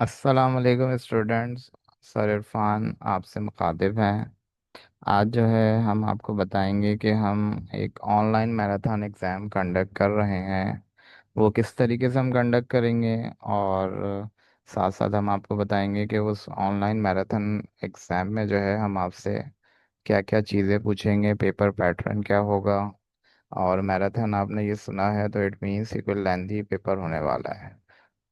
अस्सलाम वालेकुम students. Sir Irfan आपसे मुखातिब हैं। आज जो है हम आपको बताएंगे कि हम एक ऑनलाइन मैराथन एग्ज़ाम कंडक्ट कर रहे हैं। वो किस तरीके से हम कंडक्ट करेंगे, और साथ साथ हम आपको बताएंगे कि उस ऑनलाइन मैराथन एग्ज़ाम में जो है हम आपसे क्या क्या चीज़ें पूछेंगे, पेपर पैटर्न क्या होगा। और मैराथन आपने ये सुना है तो इट मीन्स ये कोई लेंथी पेपर होने वाला है।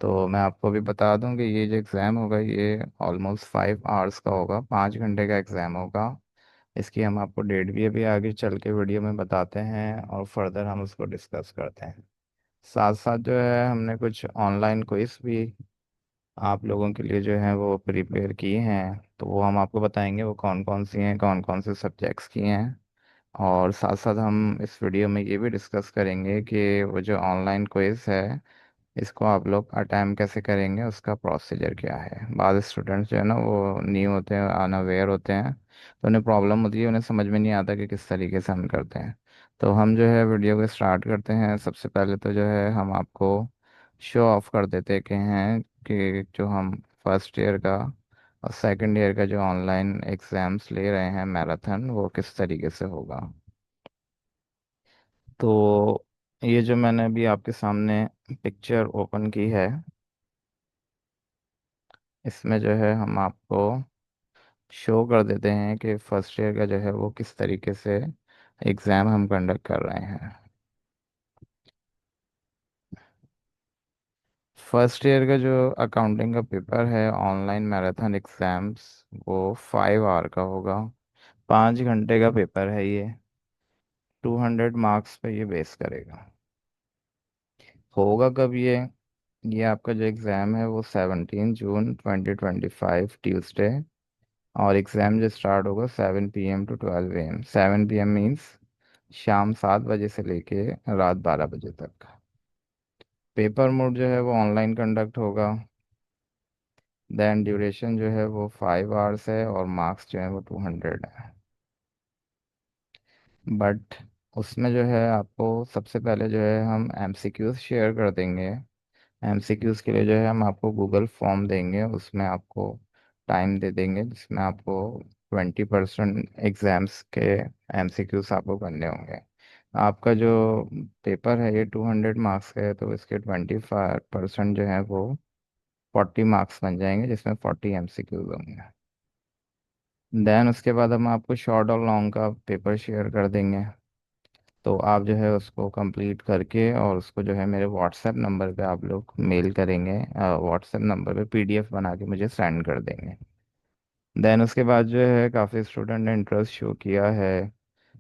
तो मैं आपको भी बता दूं कि ये जो एग्ज़ाम होगा ये ऑलमोस्ट 5 आवर्स का होगा, 5 घंटे का एग्ज़ाम होगा। इसकी हम आपको डेट भी अभी आगे चल के वीडियो में बताते हैं और फर्दर हम उसको डिस्कस करते हैं। साथ साथ जो है हमने कुछ ऑनलाइन क्विज भी आप लोगों के लिए जो है वो प्रिपेयर किए हैं। तो वो हम आपको बताएंगे वो कौन कौन सी हैं, कौन कौन से सब्जेक्ट्स की हैं। और साथ साथ हम इस वीडियो में ये भी डिस्कस करेंगे कि वो जो ऑनलाइन क्विज है इसको आप लोग अटैम्प्ट कैसे करेंगे, उसका प्रोसीजर क्या है। बाद स्टूडेंट्स जो है ना वो न्यू होते हैं, अनअवेयर होते हैं, तो उन्हें प्रॉब्लम होती है, उन्हें समझ में नहीं आता कि किस तरीके से हम करते हैं। तो हम जो है वीडियो को स्टार्ट करते हैं। सबसे पहले तो जो है हम आपको शो ऑफ कर देते कि हैं कि जो हम फर्स्ट ईयर का और सेकंड ईयर का जो ऑनलाइन एग्ज़ाम्स ले रहे हैं मैराथन, वो किस तरीके से होगा। तो ये जो मैंने अभी आपके सामने पिक्चर ओपन की है, इसमें जो है हम आपको शो कर देते हैं कि फर्स्ट ईयर का जो है वो किस तरीके से एग्ज़ाम हम कंडक्ट कर रहे हैं। फर्स्ट ईयर का जो अकाउंटिंग का पेपर है ऑनलाइन मैराथन एग्ज़ाम्स, वो 5 आवर का होगा। 5 घंटे का पेपर है ये। 200 मार्क्स पे ये बेस करेगा। होगा कब ये आपका जो एग्ज़ाम है वो 17 जून 2025 ट्यूसडे। और एग्ज़ाम जो स्टार्ट होगा 7 PM to 12 AM। 7 PM means शाम 7 बजे से लेके रात 12 बजे तक। पेपर मोड जो है वो ऑनलाइन कंडक्ट होगा। देन ड्यूरेशन जो है वो 5 आवर्स है और मार्क्स जो है वो 200 है। बट उसमें जो है आपको सबसे पहले जो है हम एमसीक्यूज शेयर कर देंगे। एमसीक्यूज के लिए जो है हम आपको गूगल फॉर्म देंगे, उसमें आपको टाइम दे देंगे जिसमें आपको 20% एग्ज़ाम्स के एमसीक्यूज आपको करने होंगे। आपका जो पेपर है ये 200 मार्क्स का है, तो इसके 25% जो है वो 40 मार्क्स बन जाएंगे, जिसमें 40 एमसीक्यूज होंगे। देन उसके बाद हम आपको शॉर्ट और लॉन्ग का पेपर शेयर कर देंगे। तो आप जो है उसको कंप्लीट करके और उसको जो है मेरे व्हाट्सएप नंबर पे आप लोग मेल करेंगे। व्हाट्सएप नंबर पे पीडीएफ बना के मुझे सेंड कर देंगे। देन उसके बाद जो है काफ़ी स्टूडेंट ने इंटरेस्ट शो किया है,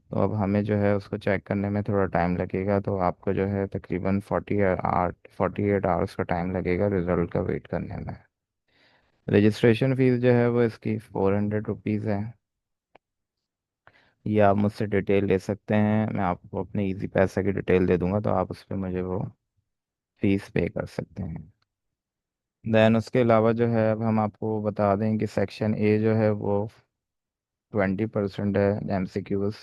तो अब हमें जो है उसको चेक करने में थोड़ा टाइम लगेगा। तो आपको जो है तकरीबन 48 आवर्स का टाइम लगेगा रिजल्ट का वेट करने में। रजिस्ट्रेशन फ़ीस जो है वो इसकी 400 रुपीज़ है। ये आप मुझसे डिटेल ले सकते हैं, मैं आपको अपने इजी पैसा की डिटेल दे दूंगा, तो आप उस पर मुझे वो फीस पे कर सकते हैं। देन उसके अलावा जो है अब हम आपको बता दें कि सेक्शन ए जो है वो 20% है, एमसीक्यूज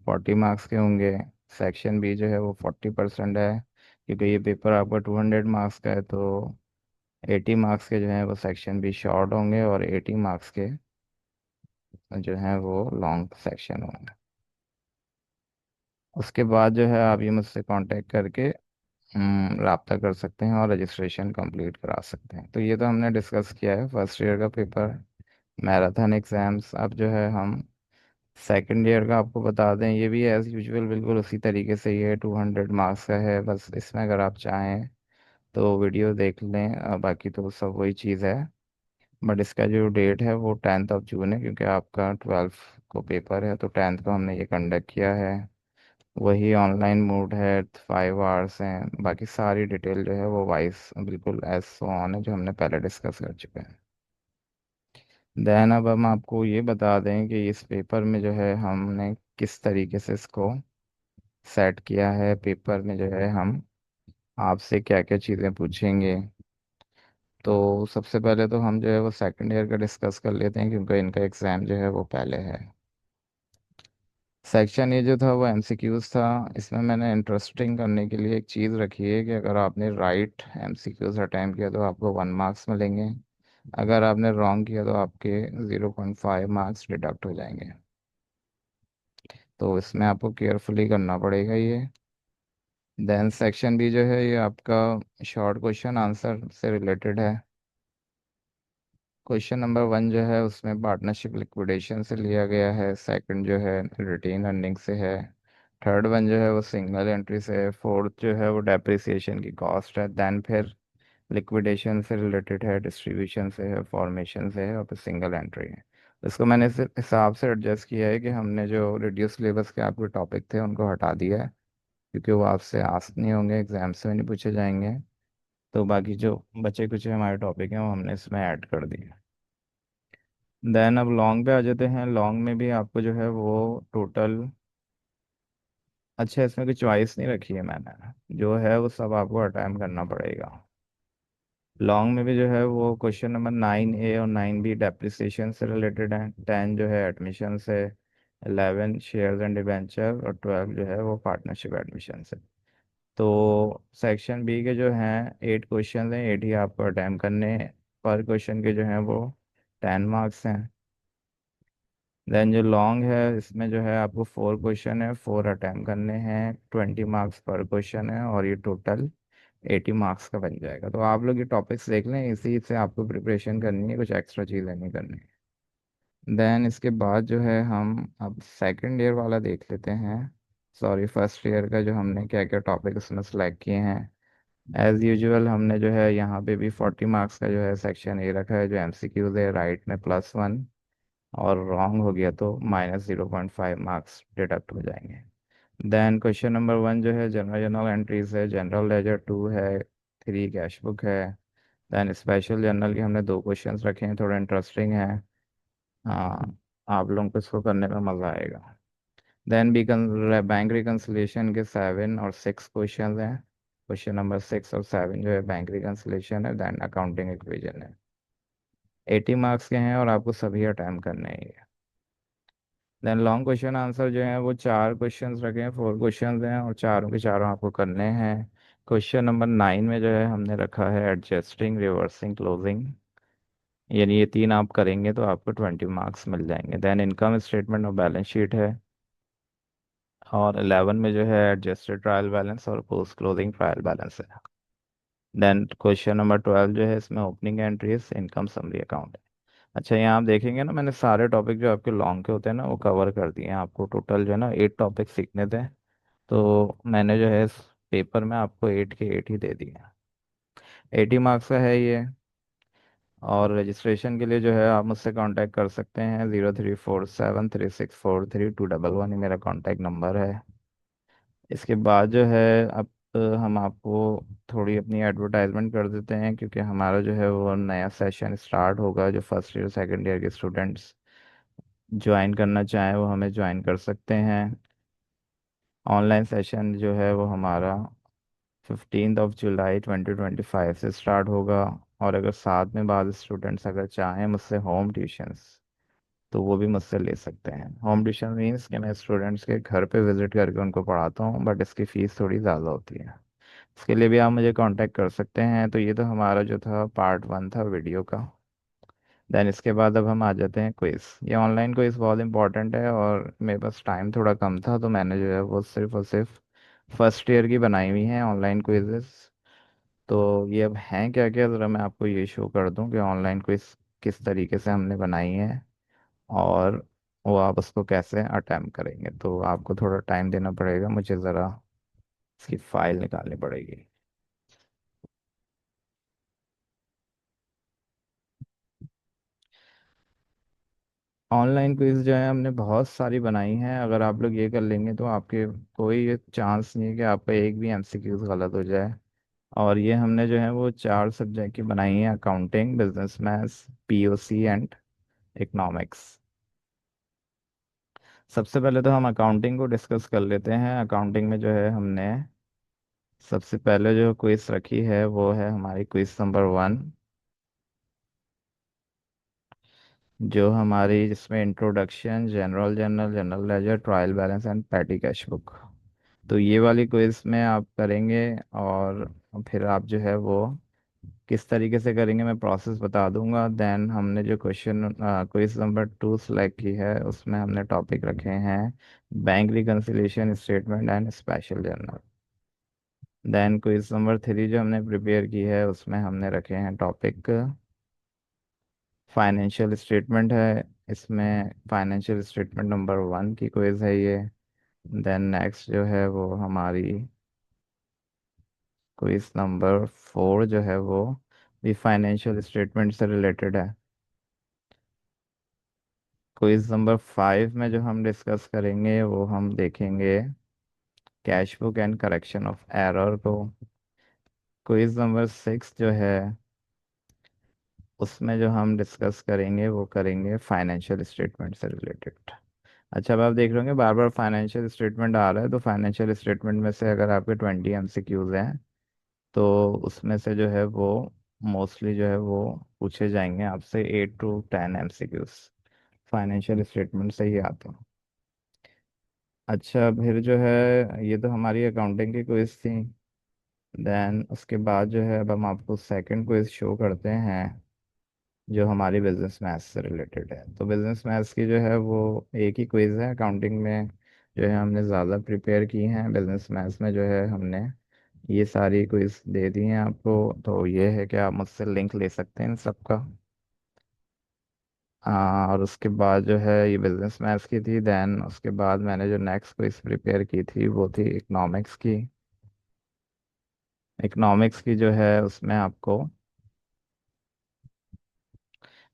40 मार्क्स के होंगे। सेक्शन बी जो है वो 40% है, क्योंकि ये पेपर आपका 200 मार्क्स का है। तो 80 मार्क्स के जो है वो सेक्शन बी शॉर्ट होंगे और 80 मार्क्स के जो है वो लॉन्ग सेक्शन होंगे। उसके बाद जो है आप ये मुझसे कांटेक्ट करके रब्ता कर सकते हैं और रजिस्ट्रेशन कंप्लीट करा सकते हैं। तो ये तो हमने डिस्कस किया है फर्स्ट ईयर का पेपर मैराथन एग्ज़ाम्स। अब जो है हम सेकंड ईयर का आपको बता दें, ये भी एज़ यूजुअल बिल्कुल उसी तरीके से ये 200 मार्क्स का है। बस इसमें अगर आप चाहें तो वीडियो देख लें, बाकी तो सब वही चीज़ है। बट इसका जो डेट है वो 10th of June है, क्योंकि आपका 12th को पेपर है, तो 10th को हमने ये कंडक्ट किया है। वही ऑनलाइन मोड है, 5 आवर्स हैं। बाकी सारी डिटेल जो है वो वाइस बिल्कुल एज सो ऑन है, जो हमने पहले डिस्कस कर चुके हैं। देन अब हम आपको ये बता दें कि इस पेपर में जो है हमने किस तरीके से इसको सेट किया है। पेपर में जो है हम आपसे क्या क्या चीज़ें पूछेंगे। तो सबसे पहले तो हम जो है वो सेकंड ईयर का डिस्कस कर लेते हैं, क्योंकि इनका एग्ज़ाम जो है वो पहले है। सेक्शन ये जो था वो एमसीक्यूज था। इसमें मैंने इंटरेस्टिंग करने के लिए एक चीज़ रखी है कि अगर आपने राइट एमसीक्यूज अटैम्प्ट किया तो आपको 1 मार्क्स मिलेंगे। अगर आपने रॉन्ग किया तो आपके 0.5 मार्क्स डिडक्ट हो जाएंगे। तो इसमें आपको केयरफुली करना पड़ेगा ये। देन सेक्शन बी जो है ये आपका शॉर्ट क्वेश्चन आंसर से रिलेटेड है। क्वेश्चन नंबर 1 जो है उसमें पार्टनरशिप लिक्विडेशन से लिया गया है। सेकंड जो है रिटेन अर्निंग से है। थर्ड वन जो है वो सिंगल एंट्री से है। फोर्थ जो है वो डेप्रिसिएशन की कॉस्ट है। देन फिर लिक्विडेशन से रिलेटेड है, डिस्ट्रीब्यूशन से है, फॉर्मेशन से है, और फिर सिंगल एंट्री है। इसको मैंने इस हिसाब से एडजस्ट किया है कि हमने जो रिड्यूस सिलेबस के आपके टॉपिक थे उनको हटा दिया है, क्योंकि वो आपसे आस्क नहीं होंगे, एग्जाम से भी नहीं पूछे जाएंगे। तो बाकी जो बचे कुछ हमारे टॉपिक हैं वो हमने इसमें ऐड कर दिए। देन अब लॉन्ग पे आ जाते हैं। लॉन्ग में भी आपको जो है वो टोटल, अच्छा इसमें कोई चॉइस नहीं रखी है मैंने, जो है वो सब आपको अटेम्प्ट करना पड़ेगा। लॉन्ग में भी जो है वो क्वेश्चन नंबर 9A और 9B डेप्रिसिएशन से रिलेटेड है। 10 जो है एडमिशन से। 11 शेयर्स एंड डिबेंचर, और 12 जो है वो पार्टनरशिप एडमिशन से। तो सेक्शन बी के जो हैं 8 क्वेश्चन हैं, 8 ही आपको अटैम्प्ट करने हैं। पर क्वेश्चन के जो हैं वो 10 मार्क्स हैं। देन जो लॉन्ग है इसमें जो है आपको 4 क्वेश्चन है, 4 अटैम्प्ट करने हैं, 20 मार्क्स पर क्वेश्चन है, और ये टोटल 80 मार्क्स का बन जाएगा। तो आप लोग ये टॉपिक्स देख लें, इसी से आपको प्रिपरेशन करनी है, कुछ एक्स्ट्रा चीज़ें नहीं करनी है। देन इसके बाद जो है हम अब सेकंड ईयर वाला देख लेते हैं। सॉरी, फर्स्ट ईयर का जो हमने क्या क्या टॉपिक उसमें सेलेक्ट किए हैं। एज यूजुअल हमने जो है यहाँ पे भी 40 मार्क्स का जो है सेक्शन ए रखा है, जो एमसीक्यूज है। राइट में +1, और रॉन्ग हो गया तो -0.5 मार्क्स डिडक्ट हो जाएंगे। देन क्वेश्चन नंबर 1 जो है जनरल जनरल एंट्रीज है। जनरल लेजर 2 है। 3 कैश बुक है। देन स्पेशल जर्नल के हमने 2 क्वेश्चंस रखे हैं, थोड़ा इंटरेस्टिंग है। हाँ, आप लोगों को इसको करने में मज़ा आएगा। देन बैंक रिकन्सिलेशन के 7 और 6 क्वेश्चन हैं। क्वेश्चन नंबर 6 और 7 जो है बैंक रिकन्सिलेशन है। देन अकाउंटिंग इक्वेशन है। 80 मार्क्स के हैं और आपको सभी अटैम्प्ट करने हैं। देन लॉन्ग क्वेश्चन आंसर जो है वो 4 क्वेश्चंस रखे हैं, 4 क्वेश्चंस हैं, और चारों के चारों आपको करने हैं। क्वेश्चन नंबर 9 में जो है हमने रखा है एडजस्टिंग, रिवर्सिंग, क्लोजिंग। यानी ये 3 आप करेंगे तो आपको 20 मार्क्स मिल जाएंगे। देन इनकम स्टेटमेंट और बैलेंस शीट है। और 11 में जो है एडजस्टेड ट्रायल बैलेंस और पोस्ट क्लोजिंग ट्रायल बैलेंस है। देन क्वेश्चन नंबर 12 जो है इसमें opening entries, income summary account है। अच्छा, यहाँ आप देखेंगे ना, मैंने सारे टॉपिक जो आपके लॉन्ग के होते हैं ना वो कवर कर दिए हैं। आपको टोटल जो है ना 8 टॉपिक सीखने थे, तो मैंने जो है इस पेपर में आपको 8 के 8 ही दे दिए हैं। 80 मार्क्स का है ये। और रजिस्ट्रेशन के लिए जो है आप मुझसे कांटेक्ट कर सकते हैं। 03473643 211 ही मेरा कांटेक्ट नंबर है। इसके बाद जो है अब हम आपको थोड़ी अपनी एडवर्टाइजमेंट कर देते हैं, क्योंकि हमारा जो है वो नया सेशन स्टार्ट होगा। जो फर्स्ट ईयर सेकंड ईयर के स्टूडेंट्स ज्वाइन करना चाहें वो हमें ज्वाइन कर सकते हैं। ऑनलाइन सेशन जो है वो हमारा 15 जुलाई 2025 से स्टार्ट होगा। और अगर साथ में बाद स्टूडेंट्स अगर चाहें मुझसे होम ट्यूशंस, तो वो भी मुझसे ले सकते हैं। होम ट्यूशन मीन्स कि मैं स्टूडेंट्स के घर पे विजिट करके उनको पढ़ाता हूँ, बट इसकी फ़ीस थोड़ी ज़्यादा होती है। इसके लिए भी आप मुझे कांटेक्ट कर सकते हैं। तो ये तो हमारा जो था पार्ट 1 था वीडियो का। देन इसके बाद अब हम आ जाते हैं क्विज। ये ऑनलाइन क्विज बहुत इंपॉर्टेंट है, और मेरे पास टाइम थोड़ा कम था, तो मैंने जो है वो सिर्फ और सिर्फ फर्स्ट ईयर की बनाई हुई हैं ऑनलाइन क्विजेस। तो ये अब हैं क्या क्या, ज़रा मैं आपको ये शो कर दूं कि ऑनलाइन क्विज किस तरीके से हमने बनाई है, और वो आप उसको कैसे अटेम्प्ट करेंगे। तो आपको थोड़ा टाइम देना पड़ेगा, मुझे ज़रा इसकी फाइल निकालनी पड़ेगी। ऑनलाइन क्विज जो है हमने बहुत सारी बनाई हैं। अगर आप लोग ये कर लेंगे तो आपके कोई चांस नहीं है कि आपका एक भी एमसीक्यूज गलत हो जाए। और ये हमने जो है वो 4 सब्जेक्ट की बनाई है: accounting, business maths, POC and economics. सबसे पहले तो हम अकाउंटिंग को डिस्कस कर लेते हैं। अकाउंटिंग में जो है हमने सबसे पहले जो क्विज रखी है वो है हमारी क्विज नंबर 1, जो हमारी जिसमें introduction, general journal, general ledger, trial balance and petty cash book. तो ये वाली क्विज में आप करेंगे, और फिर आप जो है वो किस तरीके से करेंगे मैं प्रोसेस बता दूंगा। देन हमने जो क्वेश्चन क्विज नंबर 2 सेलेक्ट की है उसमें हमने टॉपिक रखे हैं bank reconciliation statement and special journal. Then quiz number 3 जो हमने प्रिपेयर की है उसमें हमने रखे हैं टॉपिक फाइनेंशियल स्टेटमेंट है। इसमें फाइनेंशियल स्टेटमेंट नंबर 1 की क्विज है ये। देन नेक्स्ट जो है वो हमारी क्विज नंबर 4 जो है वो भी फाइनेंशियल स्टेटमेंट से रिलेटेड है। क्विज नंबर 5 में जो हम डिस्कस करेंगे वो हम देखेंगे cash book and correction of error को। क्विज नंबर 6 जो है उसमें जो हम डिस्कस करेंगे वो करेंगे फाइनेंशियल स्टेटमेंट से रिलेटेड। अच्छा, अब आप देख रहे होंगे बार बार फाइनेंशियल स्टेटमेंट आ रहा है, तो फाइनेंशियल स्टेटमेंट में से अगर आपके 20 MCQs हैं तो उसमें से जो है वो मोस्टली जो है वो पूछे जाएंगे आपसे 8 to 10 MCQs फाइनेंशियल स्टेटमेंट से ही आते हैं। अच्छा, फिर जो है ये तो हमारी अकाउंटिंग की क्विज थी। देन उसके बाद जो है अब हम आपको सेकंड क्विज शो करते हैं जो हमारी बिजनेस मैथ्स से रिलेटेड है। तो बिजनेस मैथ्स की जो है वो एक ही क्विज है अकाउंटिंग में जो है हमने ज़्यादा प्रिपेयर की हैं। बिजनेस मैथ्स में जो है हमने ये सारी क्विज दे दी हैं आपको। तो ये है कि आप मुझसे लिंक ले सकते हैं इन सबका। और उसके बाद जो है ये बिजनेस मैथ्स की थी। देन उसके बाद मैंने जो नेक्स्ट क्विज प्रिपेयर की थी वो थी इकोनॉमिक्स की। इकोनॉमिक्स की जो है उसमें आपको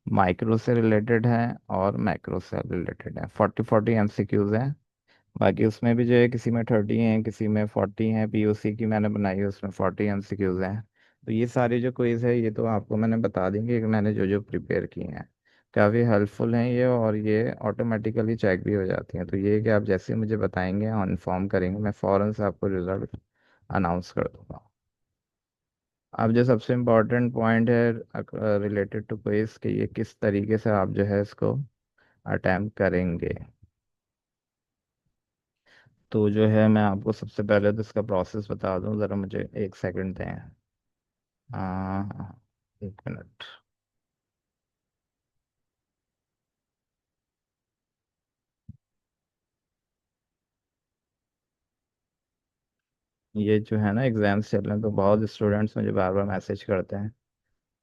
माइक्रो से रिलेटेड है और मैक्रो से रिलेटेड है। 40 40 MCQs हैं। बाकी उसमें भी जो है किसी में 30 हैं किसी में 40 हैं। POC की मैंने बनाई है उसमें 40 MCQs हैं। तो ये सारी जो क्विज है ये तो आपको मैंने बता देंगे कि मैंने जो जो प्रिपेयर की हैं काफ़ी हेल्पफुल हैं ये, और ये ऑटोमेटिकली चेक भी हो जाती हैं। तो ये है कि आप जैसे ही मुझे बताएंगे और इन्फॉर्म करेंगे मैं फ़ौरन से आपको रिजल्ट अनाउंस कर दूंगा। अब जो सबसे इम्पोर्टेंट पॉइंट है रिलेटेड टू क्विज कि ये किस तरीके से आप जो है इसको अटैम्प्ट करेंगे। तो जो है मैं आपको सबसे पहले तो इसका प्रोसेस बता दूं, ज़रा मुझे एक सेकंड दें। एक मिनट। ये जो है ना एग्जाम्स चल रहे हैं तो बहुत स्टूडेंट्स मुझे बार बार मैसेज करते हैं।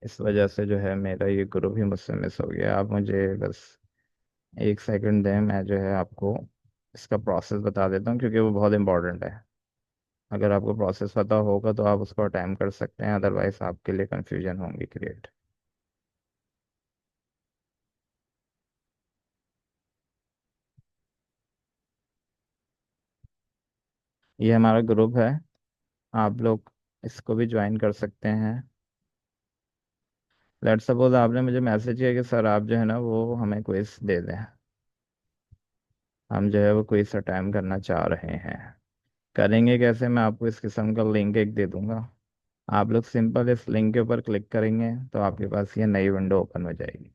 इस वजह से जो है मेरा ये ग्रुप ही मुझसे मिस हो गया। आप मुझे बस एक सेकंड दें, मैं जो है आपको इसका प्रोसेस बता देता हूँ क्योंकि वो बहुत इंपॉर्टेंट है। अगर आपको प्रोसेस पता होगा तो आप उसको अटैम्प्ट कर सकते हैं, अदरवाइज आपके लिए कन्फ्यूजन होंगी क्रिएट। ये हमारा ग्रुप है, आप लोग इसको भी ज्वाइन कर सकते हैं। लेट सपोज आपने मुझे मैसेज किया कि सर आप जो है ना वो हमें क्विज दे दें। हम जो है वो क्विज अटेम्प्ट करना चाह रहे हैं। करेंगे कैसे, मैं आपको इस किस्म का लिंक एक दे दूंगा। आप लोग सिंपल इस लिंक के ऊपर क्लिक करेंगे तो आपके पास ये नई विंडो ओपन हो जाएगी।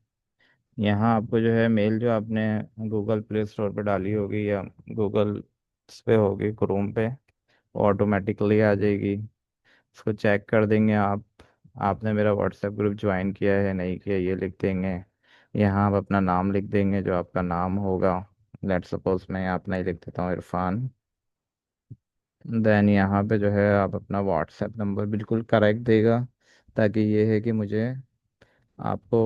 यहाँ आपको जो है मेल जो आपने गूगल प्ले स्टोर पे डाली होगी या गूगल पे होगी क्रोम पे, वो ऑटोमेटिकली आ जाएगी। इसको चेक कर देंगे आप। आपने मेरा व्हाट्सएप ग्रुप ज्वाइन किया है नहीं किया ये लिख देंगे। यहाँ आप अपना नाम लिख देंगे जो आपका नाम होगा। लेट सपोज मैं यहाँ अपना ही लिख देता हूँ, इरफान। देन यहाँ पे जो है आप अपना व्हाट्सएप नंबर बिल्कुल करेक्ट देगा ताकि ये है कि मुझे आपको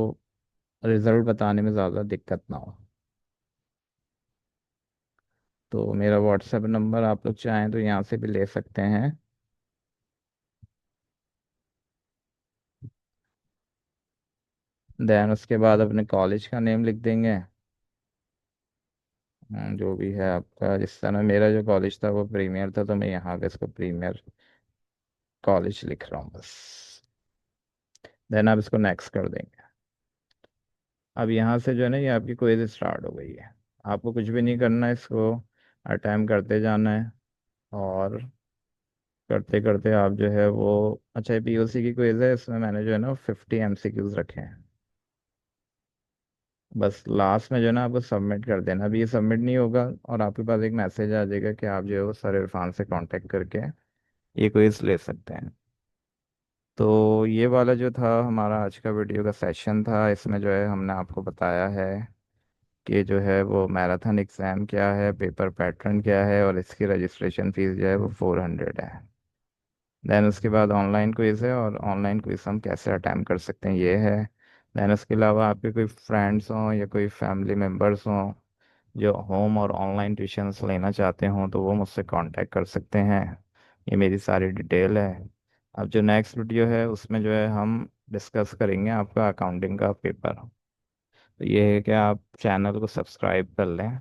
रिज़ल्ट बताने में ज़्यादा दिक्कत ना हो। तो मेरा व्हाट्सएप नंबर आप लोग चाहें तो यहाँ से भी ले सकते हैं। देन उसके बाद अपने कॉलेज का नेम लिख देंगे। जो भी है आपका, जिस तरह मेरा जो कॉलेज था वो प्रीमियर था तो मैं यहाँ पे इसको प्रीमियर कॉलेज लिख रहा हूँ बस। देन आप इसको नेक्स्ट कर देंगे। अब यहाँ से जो है ना ये आपकी क्विज स्टार्ट हो गई है। आपको कुछ भी नहीं करना है, इसको अटेम्प्ट करते जाना है। और करते करते आप जो है वो, अच्छा POC की क्विज है इसमें मैंने जो है ना 50 MCQs रखे हैं। बस लास्ट में जो है ना आपको सबमिट कर देना। अभी ये सबमिट नहीं होगा और आपके पास एक मैसेज आ जाएगा कि आप जो है वो सर इरफान से कांटेक्ट करके ये क्विज ले सकते हैं। तो ये वाला जो था हमारा आज का वीडियो का सेशन था, इसमें जो है हमने आपको बताया है कि जो है वो मैराथन एग्ज़ाम क्या है, पेपर पैटर्न क्या है, और इसकी रजिस्ट्रेशन फीस जो है वो 400 है। देन उसके बाद ऑनलाइन क्विज़ है, और ऑनलाइन क्विज़ हम कैसे अटैम्प्ट कर सकते हैं ये है। देन उसके अलावा आपके कोई फ्रेंड्स हों या कोई फैमिली मेम्बर्स हों जो होम और ऑनलाइन ट्यूशन्स लेना चाहते हों तो वो मुझसे कांटेक्ट कर सकते हैं। ये मेरी सारी डिटेल है। अब जो नेक्स्ट वीडियो है उसमें जो है हम डिस्कस करेंगे आपका अकाउंटिंग का पेपर। तो ये है कि आप चैनल को सब्सक्राइब कर लें।